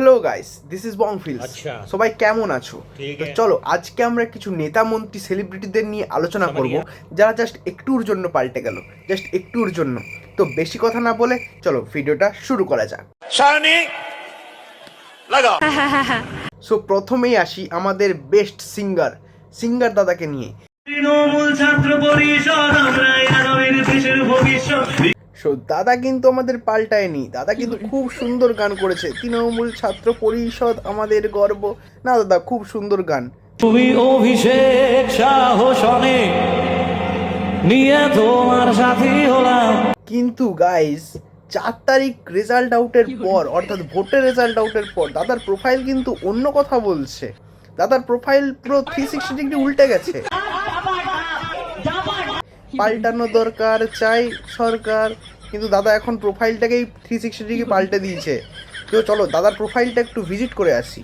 Hello guys, this is Bongfils. আচ্ছা, সবাই কেমন আছো? ঠিক তো আছে। চলো আজকে আমরা কিছু নেতা মন্ত্রী সেলিব্রিটিদের নিয়ে আলোচনা করব যারা জাস্ট একটুর জন্য পাল্টে গেল, জাস্ট একটুর জন্য। তো বেশি কথা না বলে চলো ভিডিওটা শুরু করা যাক। সো প্রথমেই আসি আমাদের বেস্ট সিঙ্গার দাদাকে নিয়ে। তৃণমূল ছাত্র পরিষদ আমরাই আগামীর দেশের ভবিষ্যৎ। সো দাদা কিন্তু আমাদের পাল্টায়নি, দাদা কিন্তু খুব সুন্দর গান করেছে। তৃণমূল ছাত্র পরিষদ আমাদের গর্ব। না দাদা, খুব সুন্দর গান। তুমি অভিষেক সাহস অনেক নিয়ে তোমার সাথী হলাম। কিন্তু গাইস, 4 তারিখ রেজাল্ট আউটের পর, অর্থাৎ ভোটের রেজাল্ট আউটের পর দাদার প্রোফাইল কিন্তু অন্য কথা বলছে। দাদার প্রোফাইল পুরো 360 ডিগ্রি উল্টে গেছে। পাল্টানো দরকার, চাই সরকার। কিন্তু দাদা এখন প্রোফাইলটাকেই 360 ডিগ্রি পাল্টে দিয়েছে। তো চলো দাদার প্রোফাইলটা একটু ভিজিট করে আসি।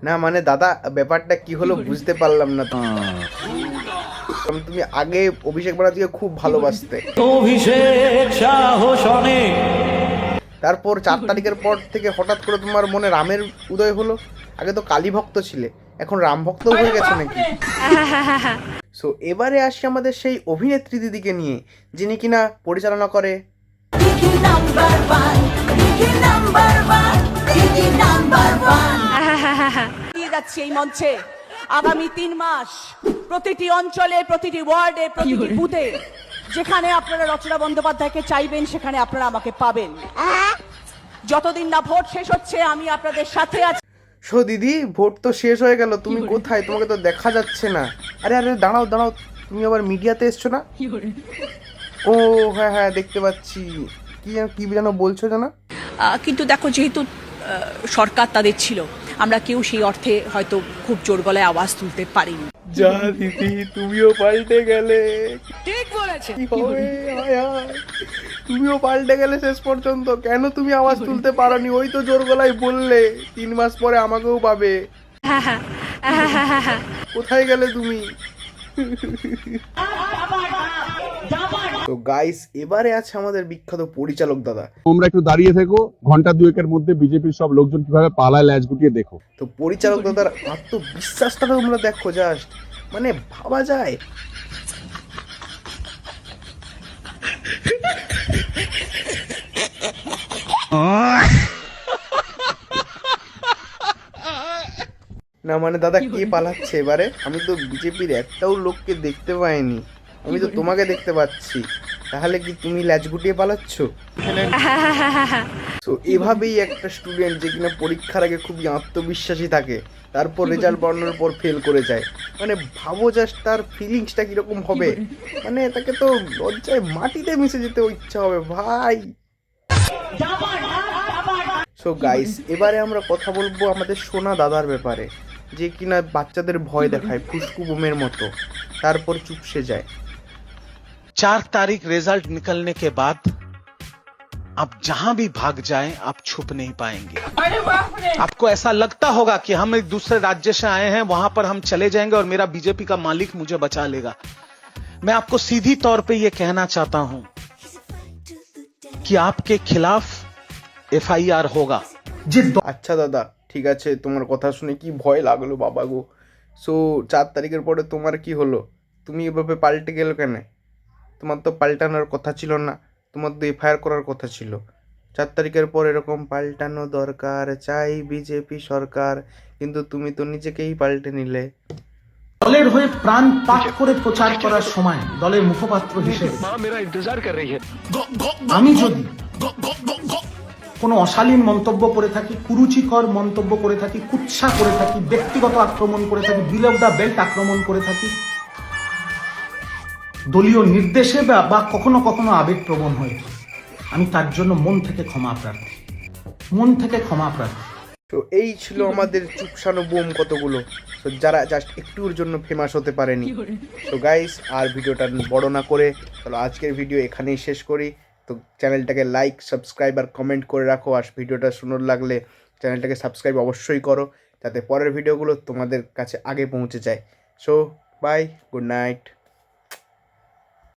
না মানে দাদা, ব্যাপারটা কি হলো বুঝতে পারলাম না। তুমি আগে অভিষেক ব্যানার্জিকে খুব ভালোবাসতে, অভিষেক সাহস অনেক। তারপর 4 তারিখের পর থেকে হঠাৎ করে তোমার মনে রামের উদয় হলো। আগে তো কালী ভক্ত ছিলে, এখন রাম ভক্ত হয়ে গেছে নাকি? সো এবারে আসি আমাদের সেই অভিনেত্রী দিদিকে নিয়ে, যিনি কিনা পরিচালনা করে যাচ্ছে এই মঞ্চে আগামী 3 মাস প্রতিটি অঞ্চলে, প্রতিটি ওয়ার্ডে, প্রতিটি বুথে যেখানে আপনারা রচনা বন্দ্যোপাধ্যায়কে চাইবেন সেখানে আপনারা আমাকে পাবেন। যতদিন না ভোট শেষ হচ্ছে আমি আপনাদের সাথে আছি। সো দিদি, ভোট তো শেষ হয়ে গেল, তুমি কোথায়? তোমাকে তো দেখা যাচ্ছে না। আরে আরে দাঁড়াও, তুমি আবার মিডিয়াতে এসছো না? ও হ্যাঁ হ্যাঁ, দেখতে পাচ্ছি। কি যেন বলছো জানা? কিন্তু দেখো, যেহেতু সরকার তাদের ছিল, আমরা কেউ সেই অর্থে হয়তো খুব জোর গলায় আওয়াজ তুলতে পারিনি। যা দিদি, তুমিও পাল্টে গেলে। ঠিক বলেছে। কি হবে? হায় হায়, তুমিও পাল্টে গেলে শেষ পর্যন্ত। কেন তুমি আওয়াজ তুলতে পারোনি? ওই তো জোর গলায় বললে 3 মাস পরে আমাকেও পাবে। কোথায় গেলে তুমি? তো গাইস, এবারে আছে আমাদের বিখ্যাত পরিচালক দাদা। তোমরা একটু দাঁড়িয়ে থেকো, ঘন্টা দুয়েকের মধ্যে বিজেপির সব লোকজন কিভাবে পালায় ল্যাজ গুটিয়ে দেখো। তো পরিচালক দাদার আত্মবিশ্বাসটা তোমরা দেখো, জাস্ট মানে ভাবা যায়। না মানে দাদা, কে পালাচ্ছে এবারে? আমি তো বিজেপির একটাও লোককে দেখতে পাইনি, আমি তো তোমাকে দেখতে পাচ্ছি। তাহলে কি তুমি ল্যাজ গুটিয়ে পালাচ্ছ? তো এভাবেই একটা স্টুডেন্ট যে কিনা পরীক্ষার আগে খুবই আত্মবিশ্বাসী থাকে, তারপর রেজাল্ট বানানোর পর ফেল করে যায়। মানে ভাবো জাস্ট তার ফিলিংসটা কিরকম হবে। মানে তাকে তো লজ্জায় মাটিতে মিশে যেতে ইচ্ছা হবে ভাই। সো গাইস, এবারে আমরা কথা বলবো আমাদের সোনা দাদার ব্যাপারে, যে কিনা বাচ্চাদের ভয় দেখায় ফুসকু বোমের মতো, তারপর চুপসে যায়। 4 तारीख रिजल्ट निकलने के बाद आप जहां भी भाग जाएं, आप छुप नहीं पाएंगे। आपको ऐसा लगता होगा कि हम एक दूसरे राज्य से आए हैं, वहां पर हम चले जाएंगे और मेरा बीजेपी का मालिक मुझे बचा लेगा। मैं आपको सीधी तौर पे ये कहना चाहता हूं कि आपके खिलाफ FIR होगा। আচ্ছা দাদা, ঠিক আছে, তোমার কথা শুনে কি ভয় লাগলো বাবা গো। সো 4 তারিখের পরে তোমার কি হলো? তুমি এভাবে পাল্টে গেলে কেন? তোমার তো পাল্টানোর কথা ছিল না, তোমার তো FIR করার কথা ছিল। 4 তারিখের পর এরকম পাল্টানো দরকার, চাই বিজেপি সরকার, কিন্তু তুমি তো নিজেকেই পাল্টে নিলে। দলের হয়ে প্রাণ পাক করে প্রচার করার সময় দলের মুখপাত্র হিসেবে আমি যদি কোনো অশালীন মন্তব্য করে থাকি, কুরুচিকর মন্তব্য করে থাকি, কুৎসা করে থাকি, ব্যক্তিগত আক্রমণ করে থাকি, বিলো দ্য বেল্ট আক্রমণ করে থাকি, দলীয় নির্দেশে বা কখনো কখনো আবেগপ্রবণ হয়ে, আমি তার জন্য মন থেকে ক্ষমা প্রার্থী। তো এই ছিল আমাদের চুপসানো বোম কতগুলো, তো যারা জাস্ট একটুর জন্য ফেমাস হতে পারেনি। তো গাইস আর ভিডিওটা বড় না করে চলো আজকের ভিডিও এখানেই শেষ করি। তো চ্যানেলটাকে লাইক, সাবস্ক্রাইব আর কমেন্ট করে রাখো, আর ভিডিওটা সুন্দর লাগলে চ্যানেলটাকে সাবস্ক্রাইব অবশ্যই করো, যাতে পরের ভিডিওগুলো তোমাদের কাছে আগে পৌঁছে যায়। So bye, good night.